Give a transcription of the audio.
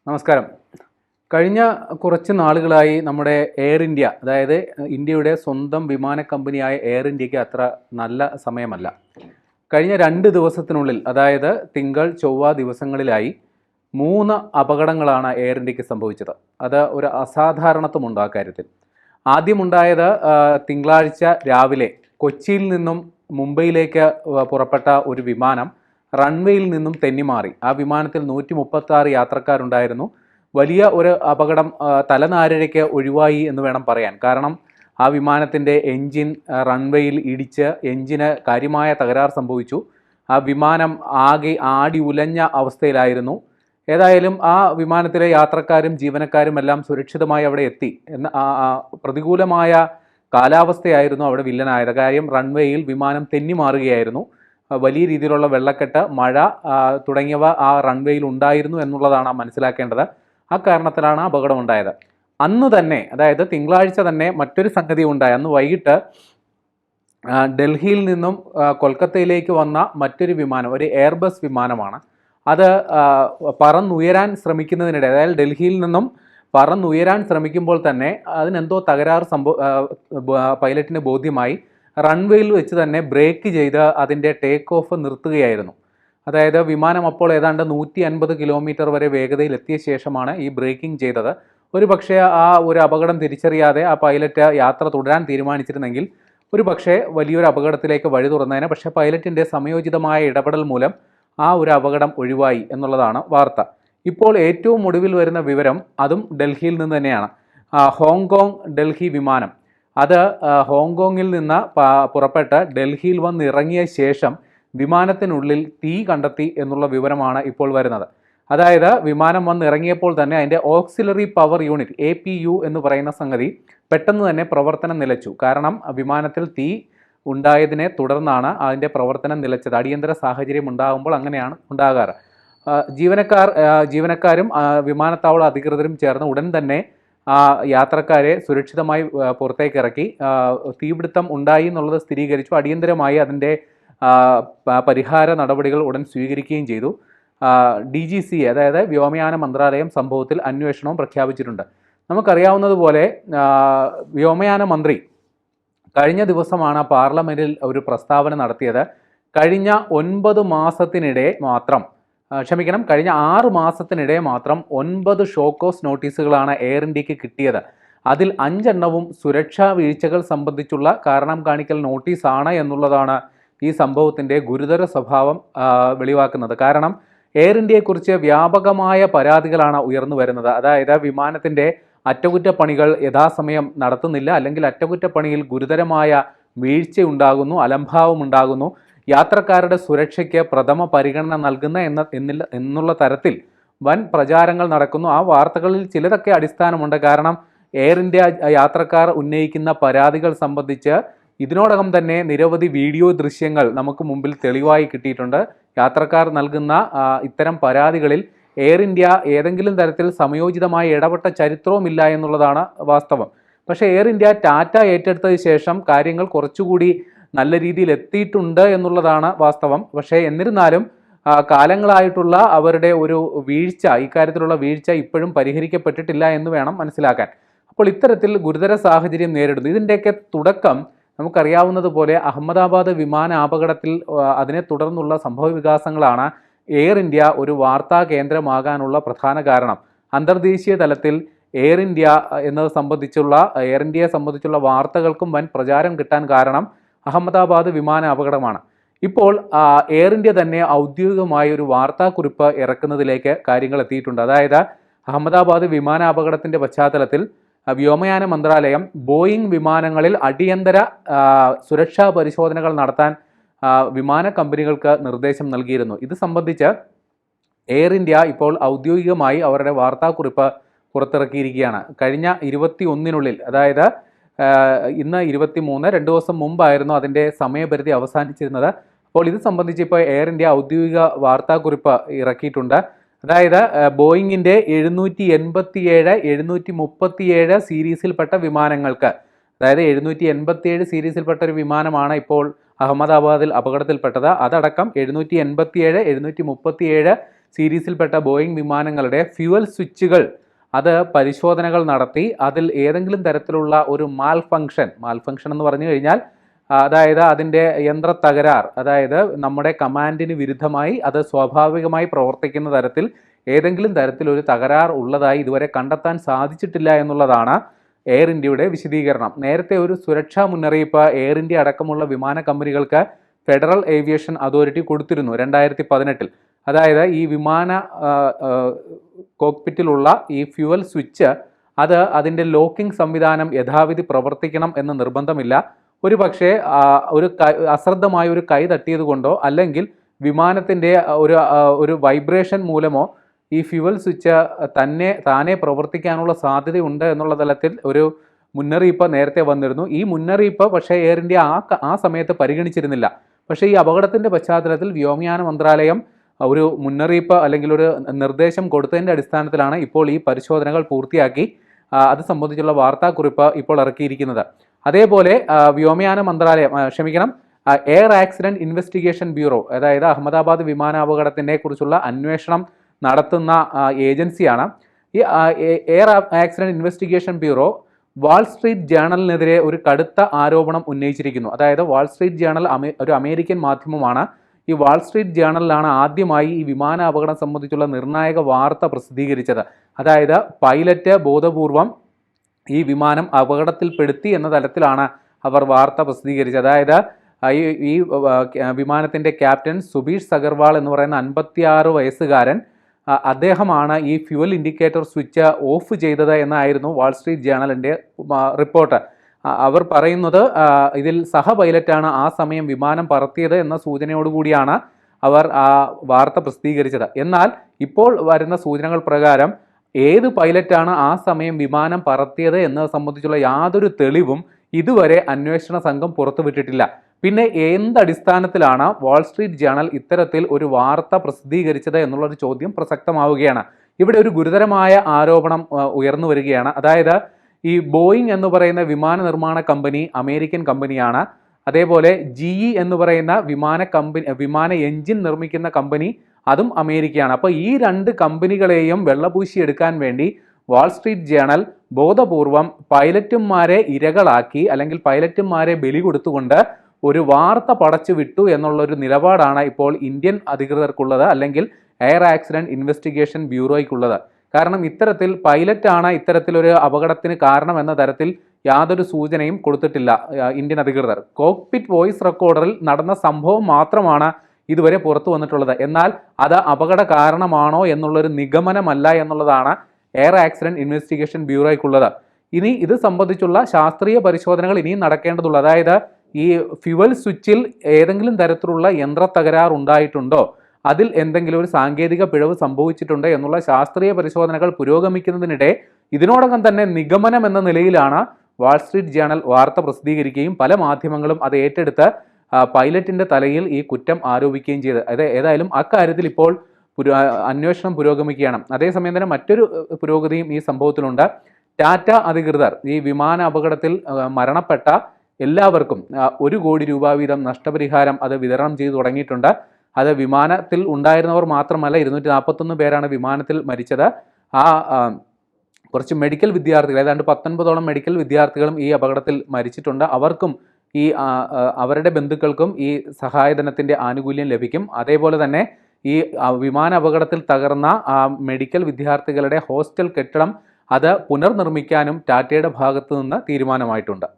നമസ്കാരം. കഴിഞ്ഞ കുറച്ച് നാളുകളായി നമ്മുടെ എയർ ഇന്ത്യ, അതായത് ഇന്ത്യയുടെ സ്വന്തം വിമാന കമ്പനിയായ എയർ ഇന്ത്യക്ക് അത്ര നല്ല സമയമല്ല. കഴിഞ്ഞ 2 ദിവസത്തിനുള്ളിൽ, അതായത് തിങ്കൾ ചൊവ്വ ദിവസങ്ങളിലായി 3 അപകടങ്ങളാണ് എയർ ഇന്ത്യക്ക് സംഭവിച്ചത്. അത് ഒരു അസാധാരണത്വമുണ്ട് ആ കാര്യത്തിൽ. ആദ്യമുണ്ടായത് തിങ്കളാഴ്ച രാവിലെ കൊച്ചിയിൽ നിന്നും മുംബൈയിലേക്ക് പുറപ്പെട്ട ഒരു വിമാനം റൺവേയിൽ നിന്നും തെന്നിമാറി. ആ വിമാനത്തിൽ 136 യാത്രക്കാരുണ്ടായിരുന്നു. വലിയ ഒരു അപകടം തലനാരിഴയ്ക്ക് ഒഴിവായി എന്ന് വേണം പറയാൻ. കാരണം ആ വിമാനത്തിൻ്റെ എൻജിൻ റൺവേയിൽ ഇടിച്ച് എൻജിന് കാര്യമായ തകരാർ സംഭവിച്ചു. ആ വിമാനം ആകെ ആടി ഉലഞ്ഞ അവസ്ഥയിലായിരുന്നു. ഏതായാലും ആ വിമാനത്തിലെ യാത്രക്കാരും ജീവനക്കാരും എല്ലാം സുരക്ഷിതമായി അവിടെ എത്തി. പ്രതികൂലമായ കാലാവസ്ഥയായിരുന്നു അവിടെ വില്ലനായത്. കാര്യം റൺവേയിൽ വിമാനം തെന്നിമാറുകയായിരുന്നു. വലിയ രീതിയിലുള്ള വെള്ളക്കെട്ട്, മഴ തുടങ്ങിയവ ആ റൺവേയിൽ ഉണ്ടായിരുന്നു എന്നുള്ളതാണ് മനസ്സിലാക്കേണ്ടത്. ആ കാരണത്തിലാണ് അപകടമുണ്ടായത്. അന്ന് തന്നെ, അതായത് തിങ്കളാഴ്ച തന്നെ മറ്റൊരു സംഗതി ഉണ്ടായി. അന്ന് വൈകിട്ട് ഡൽഹിയിൽ നിന്നും കൊൽക്കത്തയിലേക്ക് വന്ന മറ്റൊരു വിമാനം, ഒരു എയർബസ് വിമാനമാണ്. അത് പറന്നുയരാൻ ശ്രമിക്കുന്നതിനിടെ, അതായത് ഡൽഹിയിൽ നിന്നും പറന്നുയരാൻ ശ്രമിക്കുമ്പോൾ തന്നെ അതിനെന്തോ തകരാറ് പൈലറ്റിന് ബോധ്യമായി. റൺവേയിൽ വെച്ച് തന്നെ ബ്രേക്ക് ചെയ്ത് അതിൻ്റെ ടേക്ക് ഓഫ് നിർത്തുകയായിരുന്നു. അതായത് വിമാനം അപ്പോൾ ഏതാണ്ട് 150 കിലോമീറ്റർ വരെ വേഗതയിൽ എത്തിയ ശേഷമാണ് ഈ ബ്രേക്കിംഗ് ചെയ്തത്. ഒരു പക്ഷേ ആ ഒരു അപകടം തിരിച്ചറിയാതെ ആ പൈലറ്റ് യാത്ര തുടരാൻ തീരുമാനിച്ചിരുന്നെങ്കിൽ ഒരു പക്ഷേ വലിയൊരു അപകടത്തിലേക്ക് വഴി തുറന്നതിന്. പക്ഷേ പൈലറ്റിൻ്റെ സമയോചിതമായ ഇടപെടൽ മൂലം ആ ഒരു അപകടം ഒഴിവായി എന്നുള്ളതാണ് വാർത്ത. ഇപ്പോൾ ഏറ്റവും ഒടുവിൽ വരുന്ന വിവരം അതും ഡൽഹിയിൽ നിന്ന് തന്നെയാണ്. ഹോങ്കോങ് ഡൽഹി വിമാനം, അത് ഹോങ്കോങ്ങിൽ നിന്ന് പുറപ്പെട്ട് ഡൽഹിയിൽ വന്നിറങ്ങിയ ശേഷം വിമാനത്തിനുള്ളിൽ തീ കണ്ടെത്തി എന്നുള്ള വിവരമാണ് ഇപ്പോൾ വരുന്നത്. അതായത് വിമാനം വന്നിറങ്ങിയപ്പോൾ തന്നെ അതിൻ്റെ ഓക്സിലറി പവർ യൂണിറ്റ് APU എന്ന് പറയുന്ന സംഗതി പെട്ടെന്ന് തന്നെ പ്രവർത്തനം നിലച്ചു. കാരണം വിമാനത്തിൽ തീ ഉണ്ടായതിനെ തുടർന്നാണ് അതിൻ്റെ പ്രവർത്തനം നിലച്ചത്. അടിയന്തര സാഹചര്യം ഉണ്ടാകുമ്പോൾ അങ്ങനെയാണ് ഉണ്ടാകാറ്. ജീവനക്കാരും വിമാനത്താവള അധികൃതരും ചേർന്ന് ഉടൻ തന്നെ യാത്രക്കാരെ സുരക്ഷിതമായി പുറത്തേക്ക് ഇറക്കി. തീപിടുത്തം ഉണ്ടായി എന്നുള്ളത് സ്ഥിരീകരിച്ചു. അടിയന്തരമായി അതിൻ്റെ പരിഹാര നടപടികൾ ഉടൻ സ്വീകരിക്കുകയും ചെയ്തു. DGCA, അതായത് വ്യോമയാന മന്ത്രാലയം സംഭവത്തിൽ അന്വേഷണവും പ്രഖ്യാപിച്ചിട്ടുണ്ട്. നമുക്കറിയാവുന്നതുപോലെ വ്യോമയാന മന്ത്രി കഴിഞ്ഞ ദിവസമാണ് പാർലമെൻറ്റിൽ ഒരു പ്രസ്താവന നടത്തിയത്. കഴിഞ്ഞ 9 മാസത്തിനിടെ മാത്രം, കഴിഞ്ഞ 6 മാസത്തിനിടെ മാത്രം 9 ഷോക്കോസ് നോട്ടീസുകളാണ് എയർ ഇന്ത്യക്ക് കിട്ടിയത്. അതിൽ 5 എണ്ണവും സുരക്ഷാ വീഴ്ചകൾ സംബന്ധിച്ചുള്ള കാരണം കാണിക്കൽ നോട്ടീസാണ് എന്നുള്ളതാണ് ഈ സംഭവത്തിൻ്റെ ഗുരുതര സ്വഭാവം വെളിവാക്കുന്നത്. കാരണം എയർ ഇന്ത്യയെക്കുറിച്ച് വ്യാപകമായ പരാതികളാണ് ഉയർന്നു വരുന്നത്. അതായത് വിമാനത്തിൻ്റെ അറ്റകുറ്റപ്പണികൾ യഥാസമയം നടത്തുന്നില്ല, അല്ലെങ്കിൽ അറ്റകുറ്റപ്പണിയിൽ ഗുരുതരമായ വീഴ്ചയുണ്ടാകുന്നു, അലംഭാവം ഉണ്ടാകുന്നു, യാത്രക്കാരുടെ സുരക്ഷയ്ക്ക് പ്രഥമ പരിഗണന നൽകുന്ന എന്നുള്ള തരത്തിൽ വൻ പ്രചാരങ്ങൾ നടക്കുന്നു. ആ വാർത്തകളിൽ ചിലതൊക്കെ അടിസ്ഥാനമുണ്ട്. കാരണം എയർ ഇന്ത്യ യാത്രക്കാർ ഉന്നയിക്കുന്ന പരാതികൾ സംബന്ധിച്ച് ഇതിനോടകം തന്നെ നിരവധി വീഡിയോ ദൃശ്യങ്ങൾ നമുക്ക് മുമ്പിൽ തെളിവായി കിട്ടിയിട്ടുണ്ട്. യാത്രക്കാർ നൽകുന്ന ഇത്തരം പരാതികളിൽ എയർ ഇന്ത്യ ഏതെങ്കിലും തരത്തിൽ സമയോചിതമായി ഇടപെട്ട ചരിത്രവുമില്ല എന്നുള്ളതാണ് വാസ്തവം. പക്ഷേ എയർ ഇന്ത്യ ടാറ്റ ഏറ്റെടുത്തതിന് ശേഷം കാര്യങ്ങൾ കുറച്ചുകൂടി നല്ല രീതിയിൽ എത്തിയിട്ടുണ്ട് എന്നുള്ളതാണ് വാസ്തവം. പക്ഷേ എന്നിരുന്നാലും കാലങ്ങളായിട്ടുള്ള അവരുടെ ഒരു വീഴ്ച, ഇക്കാര്യത്തിലുള്ള വീഴ്ച ഇപ്പോഴും പരിഹരിക്കപ്പെട്ടിട്ടില്ല എന്ന് വേണം മനസ്സിലാക്കാൻ. അപ്പോൾ ഇത്തരത്തിൽ ഗുരുതര സാഹചര്യം നേരിടുന്നു. ഇതിൻ്റെയൊക്കെ തുടക്കം നമുക്കറിയാവുന്നതുപോലെ അഹമ്മദാബാദ് വിമാന അപകടത്തിൽ അതിനെ തുടർന്നുള്ള സംഭവ വികാസങ്ങളാണ് എയർ ഇന്ത്യ ഒരു വാർത്താ കേന്ദ്രമാകാനുള്ള പ്രധാന കാരണം. അന്തർദേശീയ തലത്തിൽ എയർ ഇന്ത്യയെ സംബന്ധിച്ചുള്ള വാർത്തകൾക്കും വൻ പ്രചാരം കിട്ടാൻ കാരണം അഹമ്മദാബാദ് വിമാന അപകടമാണ്. ഇപ്പോൾ എയർ ഇന്ത്യ തന്നെ ഔദ്യോഗികമായ ഒരു വാർത്താക്കുറിപ്പ് ഇറക്കുന്നതിലേക്ക് കാര്യങ്ങൾ എത്തിയിട്ടുണ്ട്. അതായത് അഹമ്മദാബാദ് വിമാന അപകടത്തിൻ്റെ പശ്ചാത്തലത്തിൽ വ്യോമയാന മന്ത്രാലയം ബോയിങ് വിമാനങ്ങളിൽ അടിയന്തര സുരക്ഷാ പരിശോധനകൾ നടത്താൻ വിമാന കമ്പനികൾക്ക് നിർദ്ദേശം നൽകിയിരുന്നു. ഇത് സംബന്ധിച്ച് എയർ ഇന്ത്യ ഇപ്പോൾ ഔദ്യോഗികമായി അവരുടെ വാർത്താക്കുറിപ്പ് പുറത്തിറക്കിയിരിക്കുകയാണ്. കഴിഞ്ഞ 21-നുള്ളിൽ, അതായത് ഇന്ന് 23, 2 ദിവസം മുമ്പായിരുന്നു അതിൻ്റെ സമയപരിധി അവസാനിച്ചിരുന്നത്. അപ്പോൾ ഇത് സംബന്ധിച്ച് ഇപ്പോൾ എയർ ഇന്ത്യ ഔദ്യോഗിക വാർത്താക്കുറിപ്പ് ഇറക്കിയിട്ടുണ്ട്. അതായത് ബോയിങ്ങിൻ്റെ 787, 737 സീരീസിൽപ്പെട്ട വിമാനങ്ങൾക്ക്, അതായത് 787 സീരീസിൽപ്പെട്ട ഒരു വിമാനമാണ് ഇപ്പോൾ അഹമ്മദാബാദിൽ അപകടത്തിൽപ്പെട്ടത്. അതടക്കം 787, 737 സീരീസിൽപ്പെട്ട ബോയിങ് വിമാനങ്ങളുടെ ഫ്യുവൽ സ്വിച്ചുകൾ അത് പരിശോധനകൾ നടത്തി അതിൽ ഏതെങ്കിലും തരത്തിലുള്ള ഒരു മാൽഫങ്ഷൻ എന്ന് പറഞ്ഞു കഴിഞ്ഞാൽ അതായത് അതിൻ്റെ യന്ത്ര തകരാർ, അതായത് നമ്മുടെ കമാൻഡിന് വിരുദ്ധമായി അത് സ്വാഭാവികമായി പ്രവർത്തിക്കുന്ന തരത്തിൽ ഏതെങ്കിലും തരത്തിലൊരു തകരാർ ഉള്ളതായി ഇതുവരെ കണ്ടെത്താൻ സാധിച്ചിട്ടില്ല എന്നുള്ളതാണ് എയർ ഇന്ത്യയുടെ വിശദീകരണം. നേരത്തെ ഒരു സുരക്ഷാ മുന്നറിയിപ്പ് എയർ ഇന്ത്യ അടക്കമുള്ള വിമാന കമ്പനികൾക്ക് ഫെഡറൽ ഏവിയേഷൻ അതോറിറ്റി കൊടുത്തിരുന്നു 2018. അതായത് ഈ വിമാന കോക്പിറ്റിലുള്ള ഈ ഫ്യുവൽ സ്വിച്ച് അത് അതിൻ്റെ ലോക്കിംഗ് സംവിധാനം യഥാവിധി പ്രവർത്തിക്കണം എന്ന് നിർബന്ധമില്ല. ഒരു പക്ഷേ അശ്രദ്ധമായ ഒരു കൈ തട്ടിയത് കൊണ്ടോ അല്ലെങ്കിൽ വിമാനത്തിൻ്റെ ഒരു വൈബ്രേഷൻ മൂലമോ ഈ ഫ്യുവൽ സ്വിച്ച് താനെ പ്രവർത്തിക്കാനുള്ള സാധ്യതയുണ്ട് എന്നുള്ള തലത്തിൽ ഒരു മുന്നറിയിപ്പ് നേരത്തെ വന്നിരുന്നു. ഈ മുന്നറിയിപ്പ് പക്ഷേ എയർ ഇന്ത്യ ആ സമയത്ത് പരിഗണിച്ചിരുന്നില്ല. പക്ഷേ ഈ അപകടത്തിൻ്റെ പശ്ചാത്തലത്തിൽ വ്യോമയാന മന്ത്രാലയം ഒരു മുന്നറിയിപ്പ് അല്ലെങ്കിൽ ഒരു നിർദ്ദേശം കൊടുത്തതിൻ്റെ അടിസ്ഥാനത്തിലാണ് ഇപ്പോൾ ഈ പരിശോധനകൾ പൂർത്തിയാക്കി അത് സംബന്ധിച്ചുള്ള വാർത്താക്കുറിപ്പ് ഇപ്പോൾ ഇറക്കിയിരിക്കുന്നത്. അതേപോലെ വ്യോമയാന മന്ത്രാലയം എയർ ആക്സിഡൻറ്റ് ഇൻവെസ്റ്റിഗേഷൻ ബ്യൂറോ, അതായത് അഹമ്മദാബാദ് വിമാനാപകടത്തിനെ കുറിച്ചുള്ള അന്വേഷണം നടത്തുന്ന ഏജൻസിയാണ് ഈ air accident investigation bureau wall street ജേണലിനെതിരെ ഒരു കടുത്ത ആരോപണം ഉന്നയിച്ചിരിക്കുന്നു. അതായത് വാൾ സ്ട്രീറ്റ് ജേണൽ ഒരു അമേരിക്കൻ മാധ്യമമാണ്. ഈ വാൾ സ്ട്രീറ്റ് ജേണലിലാണ് ആദ്യമായി ഈ വിമാന അപകടം സംബന്ധിച്ചുള്ള നിർണായക വാർത്ത പ്രസിദ്ധീകരിച്ചത്. അതായത് പൈലറ്റ് ബോധപൂർവം ഈ വിമാനം അപകടത്തിൽപ്പെടുത്തി എന്ന തലത്തിലാണ് അവർ വാർത്ത പ്രസിദ്ധീകരിച്ചത്. അതായത് ഈ വിമാനത്തിൻ്റെ ക്യാപ്റ്റൻ സുബീഷ് സഗർവാൾ എന്ന് പറയുന്ന 56 വയസ്സുകാരൻ അദ്ദേഹമാണ് ഈ ഫ്യുവൽ ഇൻഡിക്കേറ്റർ സ്വിച്ച് ഓഫ് ചെയ്തത് എന്നായിരുന്നു വാൾ സ്ട്രീറ്റ് ജേണലിൻ്റെ റിപ്പോർട്ട്. അവർ പറയുന്നത് ഇതിൽ സഹ പൈലറ്റാണ് ആ സമയം വിമാനം പറത്തിയത് എന്ന സൂചനയോടുകൂടിയാണ് അവർ ആ വാർത്ത പ്രസിദ്ധീകരിച്ചത്. എന്നാൽ ഇപ്പോൾ വരുന്ന സൂചനകൾ പ്രകാരം ഏത് പൈലറ്റാണ് ആ സമയം വിമാനം പറത്തിയത് എന്നത് സംബന്ധിച്ചുള്ള യാതൊരു തെളിവും ഇതുവരെ അന്വേഷണ സംഘം പുറത്തുവിട്ടിട്ടില്ല. പിന്നെ എന്തടിസ്ഥാനത്തിലാണ് വാൾ സ്ട്രീറ്റ് ജേണൽ ഇത്തരത്തിൽ ഒരു വാർത്ത പ്രസിദ്ധീകരിച്ചത് എന്നുള്ളൊരു ചോദ്യം പ്രസക്തമാവുകയാണ്. ഇവിടെ ഒരു ഗുരുതരമായ ആരോപണം ഉയർന്നു വരികയാണ്. അതായത് ഈ ബോയിങ് എന്ന് പറയുന്ന വിമാന നിർമ്മാണ കമ്പനി അമേരിക്കൻ കമ്പനിയാണ്. അതേപോലെ GE എന്ന് പറയുന്ന വിമാന എഞ്ചിൻ നിർമ്മിക്കുന്ന കമ്പനി അതും അമേരിക്കയാണ്. അപ്പോൾ ഈ രണ്ട് കമ്പനികളെയും വെള്ളപൂശിയെടുക്കാൻ വേണ്ടി വാൾ സ്ട്രീറ്റ് ജേണൽ ബോധപൂർവം പൈലറ്റുമാരെ ഇരകളാക്കി അല്ലെങ്കിൽ പൈലറ്റുമാരെ ബലി കൊടുത്തുകൊണ്ട് ഒരു വാർത്ത പടച്ചു വിട്ടു എന്നുള്ളൊരു നിലപാടാണ് ഇപ്പോൾ ഇന്ത്യൻ അധികൃതർക്കുള്ളത്, അല്ലെങ്കിൽ എയർ ആക്സിഡൻറ്റ് ഇൻവെസ്റ്റിഗേഷൻ ബ്യൂറോയ്ക്കുള്ളത്. കാരണം ഇത്തരത്തിൽ പൈലറ്റാണ് ഇത്തരത്തിലൊരു അപകടത്തിന് കാരണം എന്ന തരത്തിൽ യാതൊരു സൂചനയും കൊടുത്തിട്ടില്ല ഇന്ത്യൻ അധികൃതർ. കോക്പിറ്റ് വോയിസ് റെക്കോർഡറിൽ നടന്ന സംഭവം മാത്രമാണ് ഇതുവരെ പുറത്തു വന്നിട്ടുള്ളത്. എന്നാൽ അത് അപകട കാരണമാണോ എന്നുള്ളൊരു നിഗമനമല്ല എന്നുള്ളതാണ് എയർ ആക്സിഡൻറ്റ് ഇൻവെസ്റ്റിഗേഷൻ ബ്യൂറോയ്ക്കുള്ളത്. ഇനി ഇത് സംബന്ധിച്ചുള്ള ശാസ്ത്രീയ പരിശോധനകൾ ഇനിയും നടക്കേണ്ടതുള്ളൂ. അതായത് ഈ ഫ്യുവൽ സ്വിച്ചിൽ ഏതെങ്കിലും തരത്തിലുള്ള യന്ത്ര തകരാർ ഉണ്ടായിട്ടുണ്ടോ, അതിൽ എന്തെങ്കിലും ഒരു സാങ്കേതിക പിഴവ് സംഭവിച്ചിട്ടുണ്ടോ എന്നുള്ള ശാസ്ത്രീയ പരിശോധനകൾ പുരോഗമിക്കുന്നതിനിടെ ഇതിനോടകം തന്നെ നിഗമനം എന്ന നിലയിലാണ് വാൾ സ്ട്രീറ്റ് ജേണൽ വാർത്ത പ്രസിദ്ധീകരിക്കുകയും പല മാധ്യമങ്ങളും അത് ഏറ്റെടുത്ത് പൈലറ്റിൻ്റെ തലയിൽ ഈ കുറ്റം ആരോപിക്കുകയും ചെയ്ത്. ഏതായാലും അക്കാര്യത്തിൽ ഇപ്പോൾ അന്വേഷണം പുരോഗമിക്കുകയാണ്. അതേസമയം തന്നെ മറ്റൊരു പുരോഗതിയും ഈ സംഭവത്തിലുണ്ട്. ടാറ്റ അധികൃതർ ഈ വിമാന അപകടത്തിൽ മരണപ്പെട്ട എല്ലാവർക്കും 1 കോടി രൂപ വീതം നഷ്ടപരിഹാരം അത് വിതരണം ചെയ്തു തുടങ്ങിയിട്ടുണ്ട്. അത് വിമാനത്തിൽ ഉണ്ടായിരുന്നവർ മാത്രമല്ല, 241 പേരാണ് വിമാനത്തിൽ മരിച്ചത്. കുറച്ച് മെഡിക്കൽ വിദ്യാർത്ഥികൾ, ഏതാണ്ട് 19ഓളം മെഡിക്കൽ വിദ്യാർത്ഥികളും ഈ അപകടത്തിൽ മരിച്ചിട്ടുണ്ട്. അവർക്കും അവരുടെ ബന്ധുക്കൾക്കും ഈ സഹായധനത്തിൻ്റെ ആനുകൂല്യം ലഭിക്കും. അതേപോലെ തന്നെ ഈ വിമാന അപകടത്തിൽ തകർന്ന മെഡിക്കൽ വിദ്യാർത്ഥികളുടെ ഹോസ്റ്റൽ കെട്ടിടം അത് പുനർനിർമ്മിക്കാനും ടാറ്റയുടെ ഭാഗത്തു നിന്ന് തീരുമാനമായിട്ടുണ്ട്.